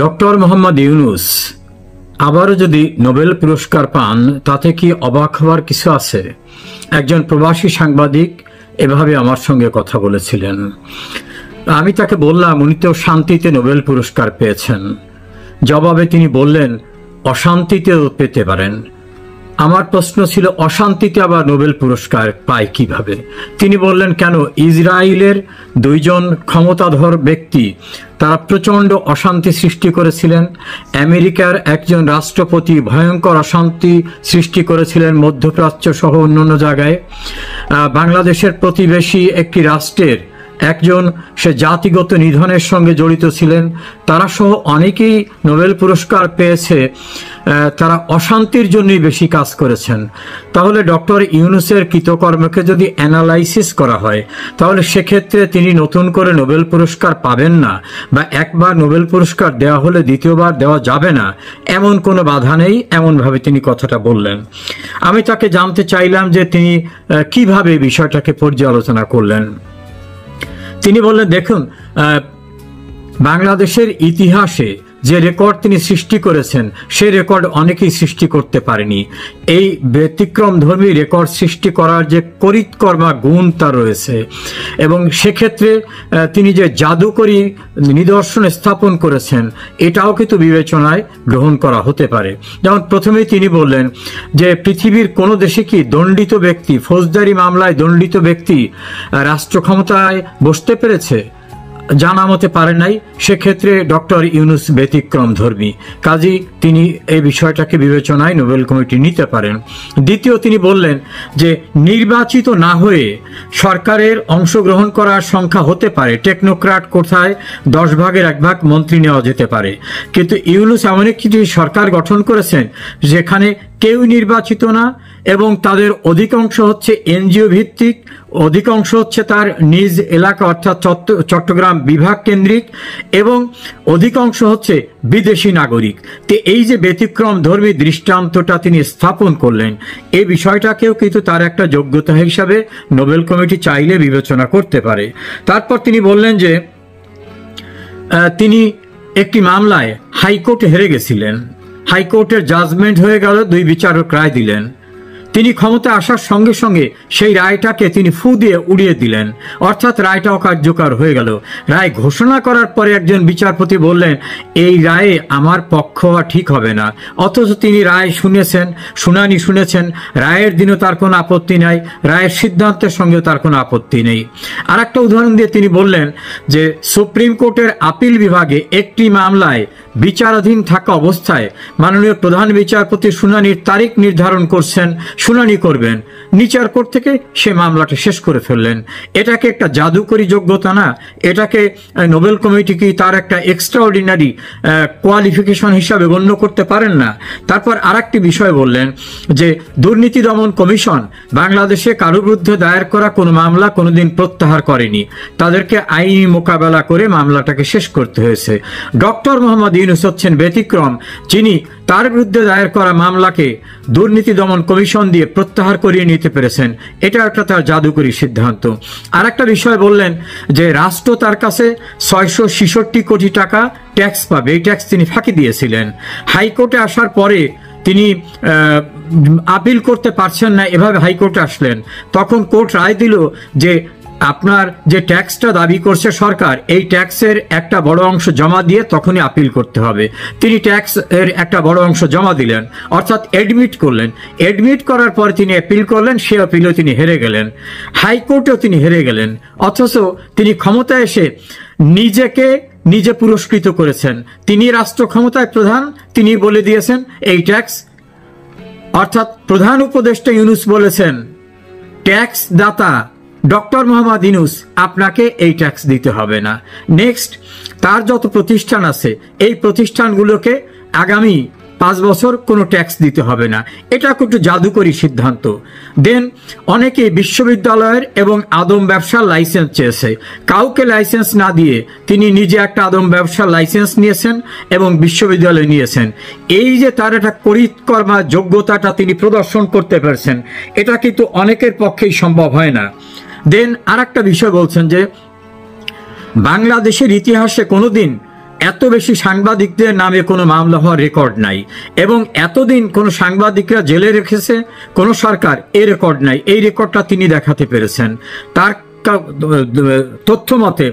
Doctor Mohammad Yunus আবারও যদি Nobel পুরস্কার পান তাতে কি অবাক হওয়ার কিছু আছে? একজন প্রবাসী সাংবাদিক এভাবে আমার সঙ্গে কথা বলেছিলেন। আমি তাকে বললাম, উনি তো শান্তিতে নোবেল পুরস্কার পেয়েছেন। জবাবে তিনি বললেন, অশান্তিতেও পেতে পারেন। আমার প্রশ্ন ছিল, অশান্তিতে আবার নোবেল পুরস্কার পায় কিভাবে? তিনি বললেন, কেন, ইসরায়েলের দুইজন ক্ষমতাধর ব্যক্তি তারা প্রচণ্ড অশান্তি সৃষ্টি করেছিলেন। আমেরিকার একজন রাষ্ট্রপতি ভয়ঙ্কর অশান্তি সৃষ্টি করেছিলেন মধ্যপ্রাচ্য সহ অন্যান্য জায়গায়। বাংলাদেশের প্রতিবেশী একটি রাষ্ট্রের একজন, সে জাতিগত নিধনের সঙ্গে জড়িত ছিলেন। তারা সহ অনেকেই নোবেল পুরস্কার পেয়েছে, তারা অশান্তির জন্যই বেশি কাজ করেছেন। তাহলে ডক্টর ইউনূসের কৃতকর্মকে যদি অ্যানালাইসিস করা হয়, তাহলে সেক্ষেত্রে তিনি নতুন করে নোবেল পুরস্কার পাবেন না, বা একবার নোবেল পুরস্কার দেওয়া হলে দ্বিতীয়বার দেওয়া যাবে না, এমন কোনো বাধা নেই, এমনভাবে তিনি কথাটা বললেন। আমি তাকে জানতে চাইলাম যে তিনি কিভাবে বিষয়টাকে পর্যালোচনা করলেন। তিনি বললেন, দেখুন, বাংলাদেশের ইতিহাসে যে রেকর্ড তিনি সৃষ্টি করেছেন, সেই রেকর্ড অনেকেই সৃষ্টি করতে পারেনি। এই ব্যতিক্রমধর্মী রেকর্ড সৃষ্টি করার যে করিতকর্মা গুণ তার রয়েছে, এবং সেক্ষেত্রে তিনি যে জাদুকরী নিদর্শন স্থাপন করেছেন, এটাও কিন্তু বিবেচনায় গ্রহণ করা হতে পারে। যেমন প্রথমেই তিনি বললেন যে পৃথিবীর কোনো দেশে কি দণ্ডিত ব্যক্তি, ফৌজদারি মামলায় দণ্ডিত ব্যক্তি রাষ্ট্র ক্ষমতায় বসতে পেরেছে? জানা মতে পারে নাই। সেক্ষেত্রে ডক্টর ইউনূস ব্যতিক্রম ধর্মী, কাজী তিনি এই বিষয়টাকে বিবেচনায় নোবেল কমিটি নিতে পারেন। দ্বিতীয়, তিনি বললেন যে নির্বাচিত না হয়ে সরকারের অংশগ্রহণ করার সংখ্যা হতে পারে, টেকনোক্র্যাট কোথায় 10 ভাগের 1 ভাগ মন্ত্রী নেওয়া যেতে পারে, কিন্তু ইউনূস এমন একটি সরকার গঠন করেছেন যেখানে কেউ নির্বাচিত না, এবং তাদের অধিকাংশ হচ্ছে এনজিও ভিত্তিক, অধিকাংশ হচ্ছে তার নিজ এলাকা অর্থাৎ চট্টগ্রাম বিভাগ কেন্দ্রিক, এবং অধিকাংশ হচ্ছে বিদেশি নাগরিক। তো এই যে ব্যতিক্রম ধর্মী দৃষ্টান্তটা তিনি স্থাপন করলেন, এই বিষয়টাকেও কিন্তু তার একটা যোগ্যতা হিসাবে নোবেল কমিটি চাইলে বিবেচনা করতে পারে। তারপর তিনি বললেন যে তিনি একটি মামলায় হাইকোর্টে হেরে গেছিলেন। হাইকোর্টের জাজমেন্ট হয়ে গেল, 2 বিচারক রায় দিলেন। তিনি ক্ষমতা আসার সঙ্গে সঙ্গে সেই রায়টাকে তিনি ফু দিয়ে উড়িয়ে দিলেন, অর্থাৎ রায়টা অকার্যকর হয়ে গেল। রায় ঘোষণা করার পরে একজন বিচারপতি বললেন, এই রায়ে আমার পক্ষ হওয়া ঠিক হবে না, অথচ তিনি রায় শুনেছেন, শুনানি শুনেছেন, রায়ের দিনও তার কোনো আপত্তি নাই, রায়ের সিদ্ধান্তের সঙ্গেও তার কোনো আপত্তি নেই। আর একটা উদাহরণ দিয়ে তিনি বললেন যে সুপ্রিম কোর্টের আপিল বিভাগে একটি মামলায় বিচারাধীন থাকা অবস্থায় মাননীয় প্রধান বিচারপতি শুনানির তারিখ নির্ধারণ করছেন, শুনানি করবেন, নিচার কোর্ট থেকে সে মামলাটা শেষ করে ফেললেন। এটাকে একটা জাদুকরী যোগ্যতা না? এটাকে নোবেল কমিটি কি তার একটা এক্সট্রাঅর্ডিনারি কোয়ালিফিকেশন হিসাবে গণ্য করতে পারেন না? তারপর আরেকটি বিষয় বললেন যে দুর্নীতি দমন কমিশন বাংলাদেশে কারোর বিরুদ্ধে দায়ের করা কোনো মামলা কোনোদিন প্রত্যাহার করেনি, তাদেরকে আইনি মোকাবেলা করে মামলাটাকে শেষ করতে হয়েছে। ডক্টর মোহাম্মদ ইউনূস হচ্ছেন ব্যতিক্রম, যিনি তার বিরুদ্ধে দায়ের করা মামলাকে দুর্নীতি দমন কমিশন দিয়ে প্রত্যাহার করিয়ে নিতে পেরেছেন। এটা একটা তার জাদুকরী সিদ্ধান্ত। আর একটা বিষয় বললেন যে রাষ্ট্র তার কাছে 666 কোটি টাকা ট্যাক্স পাবে, এই ট্যাক্স তিনি ফাঁকি দিয়েছিলেন। হাইকোর্টে আসার পরে তিনি আপিল করতে পারছেন না, এভাবে হাইকোর্টে আসলেন। তখন কোর্ট রায় দিল যে আপনার যে ট্যাক্সটা দাবি করছে সরকার, এই ট্যাক্সের একটা বড় অংশ জমা দিয়ে তখনই আপিল করতে হবে। তিনি ট্যাক্স এর একটা বড় অংশ জমা দিলেন, অর্থাৎ এডমিট করলেন। এডমিট করার পর তিনি আপিল করলেন, সে আপিলও তিনি হেরে গেলেন, হাইকোর্টেও তিনি হেরে গেলেন। অথচ তিনি ক্ষমতায় এসে নিজেকে নিজে পুরস্কৃত করেছেন। তিনি রাষ্ট্র ক্ষমতায় প্রধান, তিনি বলে দিয়েছেন এই ট্যাক্স, অর্থাৎ প্রধান উপদেষ্টা ইউনূস বলেছেন ট্যাক্স দাতা ডক্টর মোহাম্মদ ইউনূস আপনাকে এই ট্যাক্স দিতে হবে না। নেক্সট, তার যত প্রতিষ্ঠান আছে এই প্রতিষ্ঠানগুলোকে আগামী 5 বছর কোনো ট্যাক্স দিতে হবে না। এটা একটু জাদুকরী সিদ্ধান্ত। দেন অনেকে বিশ্ববিদ্যালয়ের এবং আদম ব্যবসার লাইসেন্স চেয়েছে, কাউকে লাইসেন্স না দিয়ে তিনি নিজে একটা আদম ব্যবসার লাইসেন্স নিয়েছেন এবং বিশ্ববিদ্যালয়ে নিয়েছেন। এই যে তার একটা করিতকর্মা যোগ্যতাটা তিনি প্রদর্শন করতে পারছেন, এটা কিন্তু অনেকের পক্ষেই সম্ভব হয় না। দেন আর একটা বিষয় বলছেন যে বাংলাদেশের ইতিহাসে কোনোদিন এত বেশি সাংবাদিকদের নামে কোনো মামলা হওয়ার রেকর্ড নাই, এবং এতদিন কোনো সাংবাদিকরা জেলে রেখেছে কোনো সরকার, এই রেকর্ড নাই। এই রেকর্ডটা তিনি দেখাতে পেরেছেন। তার তথ্য মতে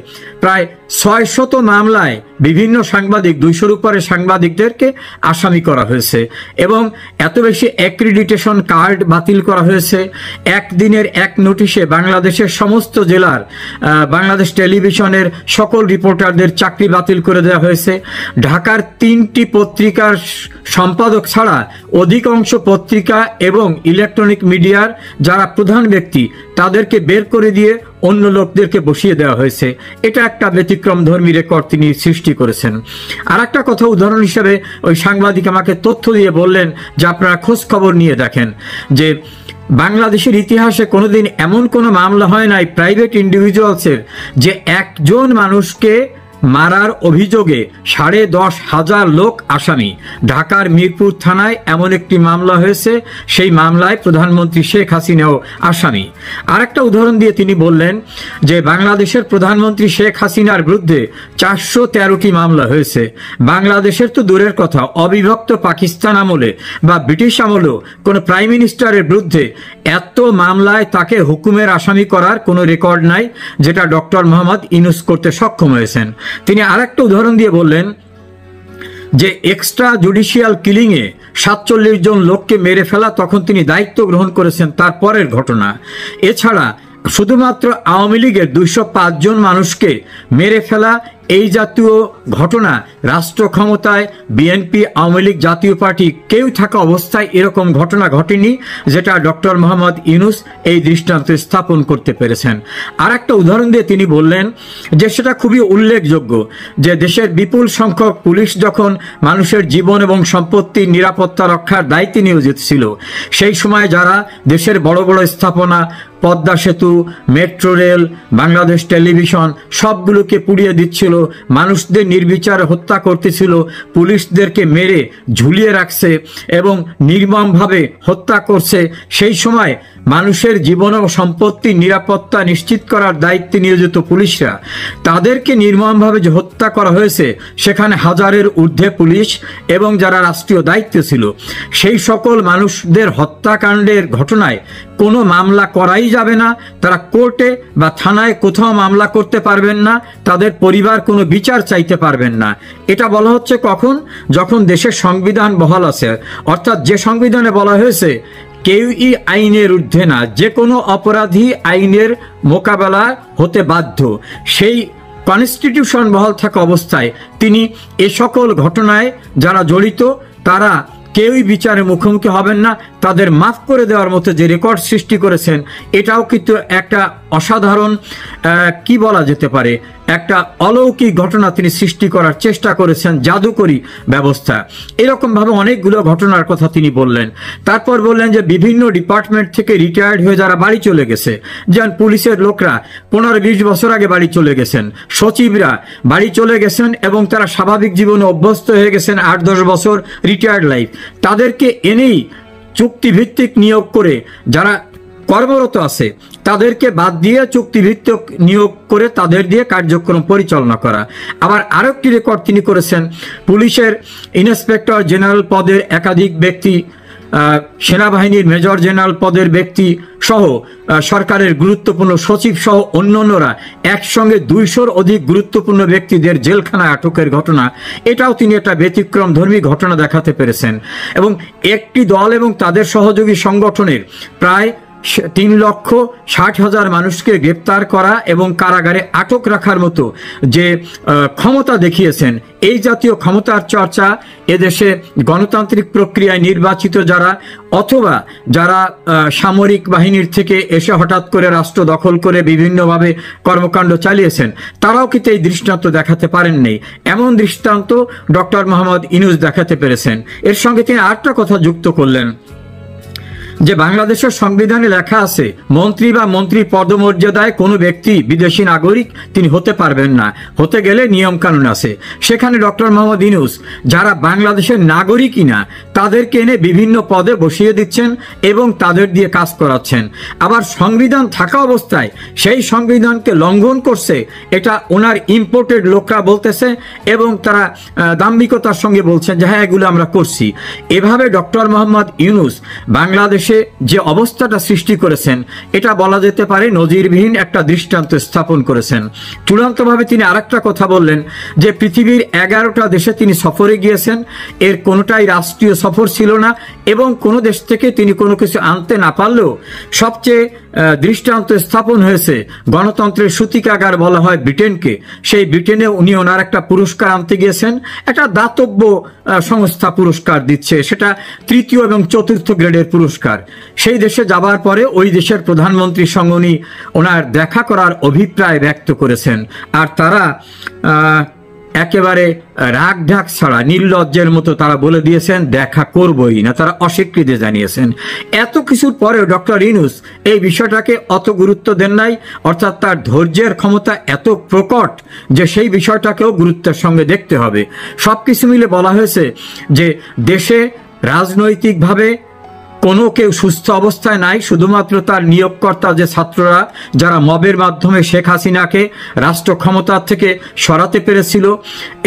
প্রায় ৬০০ মামলায় বিভিন্ন সাংবাদিক, ২০০-র উপরে সাংবাদিকদেরকে আসামি করা হয়েছে, এবং এত বেশি অ্যাক্রিডিটেশন কার্ড বাতিল করা হয়েছে। একদিনের এক নোটিশে বাংলাদেশের সমস্ত জেলার বাংলাদেশ টেলিভিশনের সকল রিপোর্টারদের চাকরি বাতিল করে দেওয়া হয়েছে। ঢাকার ৩টি পত্রিকার সম্পাদক ছাড়া অধিকাংশ পত্রিকা এবং ইলেকট্রনিক মিডিয়ার যারা প্রধান ব্যক্তি তাদেরকে বের করে দিয়ে অন্য লোকদেরকে বসিয়ে দেওয়া হয়েছে। এটা একটা ব্যতিক্রম ধর্মী রেকর্ড তিনি সৃষ্টি করেছেন। আর একটা কথা উদাহরণ হিসেবে ওই সাংবাদিক আমাকে তথ্য দিয়ে বললেন যে আপনারা খোঁজ খবর নিয়ে দেখেন যে বাংলাদেশের ইতিহাসে কোনোদিন এমন কোনো মামলা হয় নাই প্রাইভেট ইন্ডিভিজুয়ালসের যে একজন মানুষকে মারার অভিযোগে ১০,৫০০ লোক আসামি। ঢাকার মিরপুর থানায় এমন একটি মামলা হয়েছে, সেই মামলায় প্রধানমন্ত্রী শেখ হাসিনাও আসামি। আর একটা উদাহরণ দিয়ে তিনি বললেন যে বাংলাদেশের প্রধানমন্ত্রী শেখ হাসিনার বিরুদ্ধে ৪১৩টি মামলা হয়েছে। বাংলাদেশের তো দূরের কথা, অবিভক্ত পাকিস্তান আমলে বা ব্রিটিশ আমলেও কোনো প্রাইম মিনিস্টারের বিরুদ্ধে এত মামলায় তাকে হুকুমের আসামি করার কোনো রেকর্ড নাই, যেটা ডক্টর মোহাম্মদ ইউনূস করতে সক্ষম হয়েছেন। তিনি আরেকটা উদাহরণ দিয়ে বললেন যে এক্সট্রা জুডিশিয়াল কিলিংয়ে ৪৭ জন লোককে মেরে ফেলা, তখন তিনি দায়িত্ব গ্রহণ করেছেন তারপরের ঘটনা। এছাড়া শুধুমাত্র আওয়ামী লীগের ২০৫ জন মানুষকে মেরে ফেলা, এই জাতীয় ঘটনা রাষ্ট্র ক্ষমতায় বিএনপি, আওয়ামী লীগ, জাতীয় পার্টি কেউ থাকা অবস্থায় এরকম ঘটনা ঘটেনি, যেটা ডক্টর মোহাম্মদ ইউনূস এই দৃষ্টান্ত স্থাপন করতে পেরেছেন। আর একটা উদাহরণ দিয়ে তিনি বললেন যে সেটা খুবই উল্লেখযোগ্য যে দেশের বিপুল সংখ্যক পুলিশ যখন মানুষের জীবন এবং সম্পত্তির নিরাপত্তা রক্ষার দায়িত্বে নিয়োজিত ছিল, সেই সময় যারা দেশের বড় বড় স্থাপনা, পদ্মা সেতু, মেট্রো রেল, বাংলাদেশ টেলিভিশন সবগুলোকে পুড়িয়ে দিচ্ছিল, মানুষদের নির্বিচারে হত্যা করতেছিল, পুলিশদেরকে মেরে ঝুলিয়ে রাখছে এবং নির্মমভাবে হত্যা করছে, সেই সময় মানুষের জীবন ও সম্পত্তির নিরাপত্তা নিশ্চিত করার দায়িত্বে নিয়োজিত পুলিশরা, তাদেরকে নির্মমভাবে যে হত্যা করা হয়েছে, সেখানে হাজারের ঊর্ধ্বে পুলিশ এবং যারা রাষ্ট্রীয় দায়িত্বে ছিল, সেই সকল মানুষদের হত্যাকাণ্ডের ঘটনায় কোনো মামলা করাই যাবে না। তারা কোর্টে বা থানায় কোথাও মামলা করতে পারবেন না, তাদের পরিবার কোনো বিচার চাইতে পারবেন না। এটা বলা হচ্ছে কখন? যখন দেশের সংবিধান বহাল আছে, অর্থাৎ যে সংবিধানে বলা হয়েছে কেউই আইনের ঊর্ধ্বে না, যে কোনো অপরাধী আইনের মোকাবেলা হতে বাধ্য, সেই কনস্টিটিউশন বহাল থাকা অবস্থায় তিনি এ সকল ঘটনায় যারা জড়িত তারা কেউই বিচারে মুখোমুখি হবেন না। তাদের মাফ করে দেওয়ার মতো যে রেকর্ড সৃষ্টি করেছেন, এটাও কিন্তু একটা অসাধারণ কি বলা যেতে পারে, একটা অলৌকিক ঘটনা তিনি সৃষ্টি করার চেষ্টা করেছেন, জাদুকরী ব্যবস্থা। এরকমভাবে অনেকগুলো ঘটনার কথা তিনি বললেন। তারপর বললেন যে বিভিন্ন ডিপার্টমেন্ট থেকে রিটায়ার্ড হয়ে যারা বাড়ি চলে গেছে, যেমন পুলিশের লোকরা ১৫-২০ বছর আগে বাড়ি চলে গেছেন, সচিবরা বাড়ি চলে গেছেন এবং তারা স্বাভাবিক জীবনে অভ্যস্ত হয়ে গেছেন ৮-১০ বছর রিটায়ার্ড লাইফ, তাদেরকে এনেই চুক্তিভিত্তিক নিয়োগ করে যারা কর্মরত আছে তাদেরকে বাদ দিয়ে চুক্তিভিত্তিক নিয়োগ করে তাদের দিয়ে কার্যক্রম পরিচালনা করা। আবার আরেকটি রেকর্ড তিনি করেছেন, পুলিশের ইন্সপেক্টর জেনারেল পদের একাধিক ব্যক্তি, সেনাবাহিনীর মেজর জেনারেল পদের ব্যক্তি সহ সরকারের গুরুত্বপূর্ণ সচিব সহ অন্যান্যরা একসঙ্গে ২০০-র অধিক গুরুত্বপূর্ণ ব্যক্তিদের জেলখানায় আটকের ঘটনা, এটাও তিনি একটা ব্যতিক্রম ধর্মী ঘটনা দেখাতে পেরেছেন। এবং একটি দল এবং তাদের সহযোগী সংগঠনের প্রায় ৩,৬০,০০০ মানুষকে গ্রেপ্তার করা এবং কারাগারে আটক রাখার মতো যে ক্ষমতা দেখিয়েছেন, এই জাতীয় ক্ষমতার চর্চা এদেশে গণতান্ত্রিক প্রক্রিয়ায় নির্বাচিত যারা অথবা যারা সামরিক বাহিনীর থেকে এসে হঠাৎ করে রাষ্ট্র দখল করে বিভিন্নভাবে কর্মকাণ্ড চালিয়েছেন, তারাও কিন্তু এই দৃষ্টান্ত দেখাতে পারেননি। এমন দৃষ্টান্ত ডক্টর মোহাম্মদ ইউনূস দেখাতে পেরেছেন। এর সঙ্গে তিনি আরেকটা কথা যুক্ত করলেন যে বাংলাদেশের সংবিধানে লেখা আছে মন্ত্রী বা মন্ত্রী পদমর্যাদায় কোনো ব্যক্তি বিদেশি নাগরিক তিনি হতে পারবেন না, হতে গেলে নিয়ম কানুন আছে। সেখানে ডক্টর মোহাম্মদ ইউনূস যারা বাংলাদেশের নাগরিকই না তাদেরকে এনে বিভিন্ন পদে বসিয়ে দিচ্ছেন এবং তাদের দিয়ে কাজ করাচ্ছেন। আবার সংবিধান থাকা অবস্থায় সেই সংবিধানকে লঙ্ঘন করছে এটা ওনার ইম্পোর্টেড লোকরা বলতেছে এবং তারা দাম্ভিকতার সঙ্গে বলছেন যে হ্যাঁ এগুলো আমরা করছি। এভাবে ডক্টর মোহাম্মদ ইউনূস বাংলাদেশে যে অবস্থাটা সৃষ্টি করেছেন এটা বলা যেতে পারে নজিরবিহীন একটা দৃষ্টান্ত স্থাপন করেছেন। চূড়ান্তভাবে তিনি আরেকটা কথা বললেন যে পৃথিবীর 11টা দেশে তিনি সফরে গিয়েছেন, এর কোনোটাই রাষ্ট্রীয় সফর ছিল না এবং কোনো দেশ থেকে তিনি কোনো কিছু আনতে না পারলেও সবচেয়ে দৃষ্টান্ত স্থাপন হয়েছে গণতন্ত্রের সূতিকাগার বলা হয় ব্রিটেনকে। সেই ব্রিটেনে উনি ওনার একটা পুরস্কার আনতে গিয়েছেন, একটা দাতব্য সংস্থা পুরস্কার দিচ্ছে, সেটা 3য় এবং 4র্থ গ্রেডের পুরস্কার। সেই দেশে যাবার পরে ওই দেশের প্রধানমন্ত্রীর সঙ্গে উনি ওনার দেখা করার অভিপ্রায় ব্যক্ত করেছেন, আর তারা একেবারে রাগ ঢাক ছাড়া নির্লজ্জের মতো তারা বলে দিয়েছেন দেখা করবই না, তারা অস্বীকৃতি জানিয়েছেন। এত কিছুর পরেও ডক্টর ইউনূস এই বিষয়টাকে অত গুরুত্ব দেন নাই, অর্থাৎ তার ধৈর্যের ক্ষমতা এত প্রকট যে সেই বিষয়টাকেও গুরুত্বের সঙ্গে দেখতে হবে। সবকিছু মিলে বলা হয়েছে যে দেশে রাজনৈতিকভাবে কোনো কেউ সুস্থ অবস্থায় নাই, শুধুমাত্র তার নিয়োগকর্তা যে ছাত্ররা যারা মবের মাধ্যমে শেখ হাসিনাকে রাষ্ট্র ক্ষমতার থেকে সরাতে পেরেছিল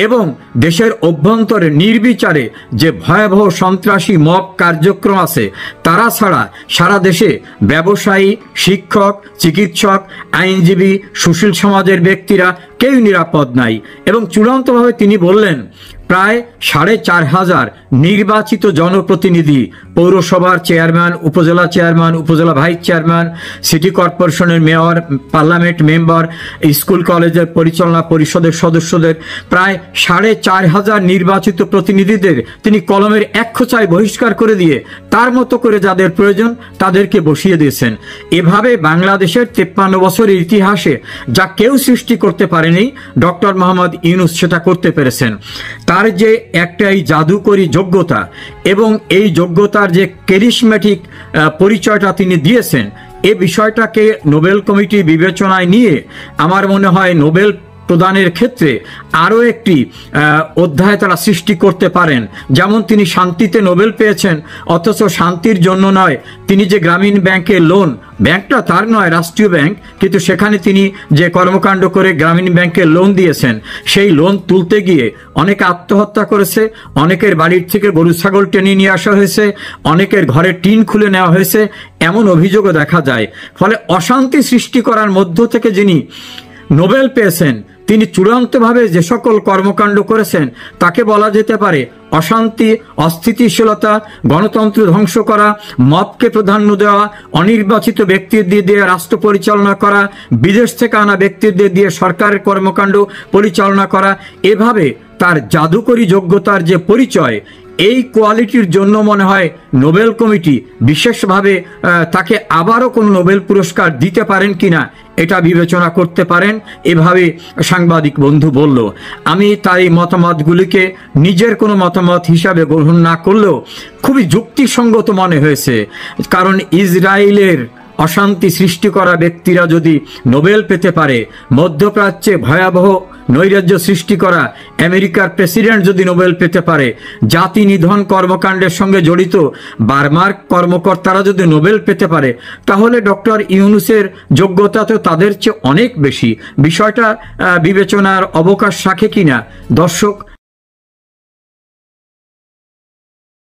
এবং দেশের অভ্যন্তরে নির্বিচারে যে ভয়াবহ সন্ত্রাসী মব কার্যক্রম আছে তারা ছাড়া সারা দেশে ব্যবসায়ী, শিক্ষক, চিকিৎসক, আইনজীবী, সুশীল সমাজের ব্যক্তিরা কেউ নিরাপদ নাই। এবং চূড়ান্তভাবে তিনি বললেন প্রায় 4500 নির্বাচিত জনপ্রতিনিধি, পৌরসভার চেয়ারম্যান, উপজেলা চেয়ারম্যান, উপজেলা ভাইস চেয়ারম্যান, সিটি কর্পোরেশনের মেয়র, পার্লামেন্ট মেম্বার, স্কুল কলেজের পরিচালনা পরিষদের সদস্যদের প্রায় 4500 নির্বাচিত প্রতিনিধিদের তিনি কলমের এক খোঁচায় বহিষ্কার করে দিয়ে তার মতো করে যাদের প্রয়োজন তাদেরকে বসিয়ে দিয়েছেন। এভাবে বাংলাদেশের 53 বছরের ইতিহাসে যা কেউ সৃষ্টি করতে পারেনি ডক্টর মোহাম্মদ ইউনূস সেটা করতে পেরেছেন। তার যে একটাই জাদুকরী যোগ্যতা এবং এই যোগ্যতার যে ক্যারিসমেটিক পরিচয়টা তিনি দিয়েছেন, এ বিষয়টাকে নোবেল কমিটি বিবেচনায় নিয়ে আমার মনে হয় নোবেল প্রদানের ক্ষেত্রে আরও একটি অধ্যায় তারা সৃষ্টি করতে পারেন। যেমন তিনি শান্তিতে নোবেল পেয়েছেন, অথচ শান্তির জন্য নয়, তিনি যে গ্রামীণ ব্যাংকের লোন, ব্যাংকটা তার নয়, রাষ্ট্রীয় ব্যাংক, কিন্তু সেখানে তিনি যে কর্মকাণ্ড করে গ্রামীণ ব্যাংকের লোন দিয়েছেন, সেই লোন তুলতে গিয়ে অনেকে আত্মহত্যা করেছে, অনেকের বাড়ির থেকে গরু ছাগল টেনে নিয়ে আসা হয়েছে, অনেকের ঘরে টিন খুলে নেওয়া হয়েছে, এমন অভিযোগও দেখা যায়। ফলে অশান্তি সৃষ্টি করার মধ্য থেকে যিনি নোবেল পেয়েছেন তিনি চূড়ান্তভাবে যে সকল কর্মকাণ্ড করেছেন তাকে বলা যেতে পারে অশান্তি, অস্থিতিশীলতা, গণতন্ত্র ধ্বংস করা, মবকে প্রাধান্য দেওয়া, অনির্বাচিত ব্যক্তিদের দিয়ে রাষ্ট্র পরিচালনা করা, বিদেশ থেকে আনা ব্যক্তিদের দিয়ে সরকারের কর্মকাণ্ড পরিচালনা করা। এভাবে তার জাদুকরী যোগ্যতার যে পরিচয়, এই কোয়ালিটির জন্য মনে হয় নোবেল কমিটি বিশেষভাবে তাকে আবারও কোনো নোবেল পুরস্কার দিতে পারেন কিনা এটা বিবেচনা করতে পারেন, এভাবে সাংবাদিক বন্ধু বলল। আমি তার এই মতামতগুলিকে নিজের কোনো মতামত হিসাবে গ্রহণ না করলেও খুবই যুক্তিসঙ্গত মনে হয়েছে, কারণ ইসরায়েলের অশান্তি সৃষ্টি করা ব্যক্তিরা যদি নোবেল পেতে পারে, মধ্যপ্রাচ্যে ভয়াবহ নৈরাজ্য সৃষ্টি করা আমেরিকার প্রেসিডেন্ট যদি নোবেল পেতে পারে, জাতি নিধন কর্মকাণ্ডের সঙ্গে জড়িত বার্মার কর্মকর্তারা যদি নোবেল পেতে পারে, তাহলে ডক্টর ইউনূসের যোগ্যতা তো তাদের চেয়ে অনেক বেশি। বিষয়টা বিবেচনার অবকাশ রাখে কিনা দর্শক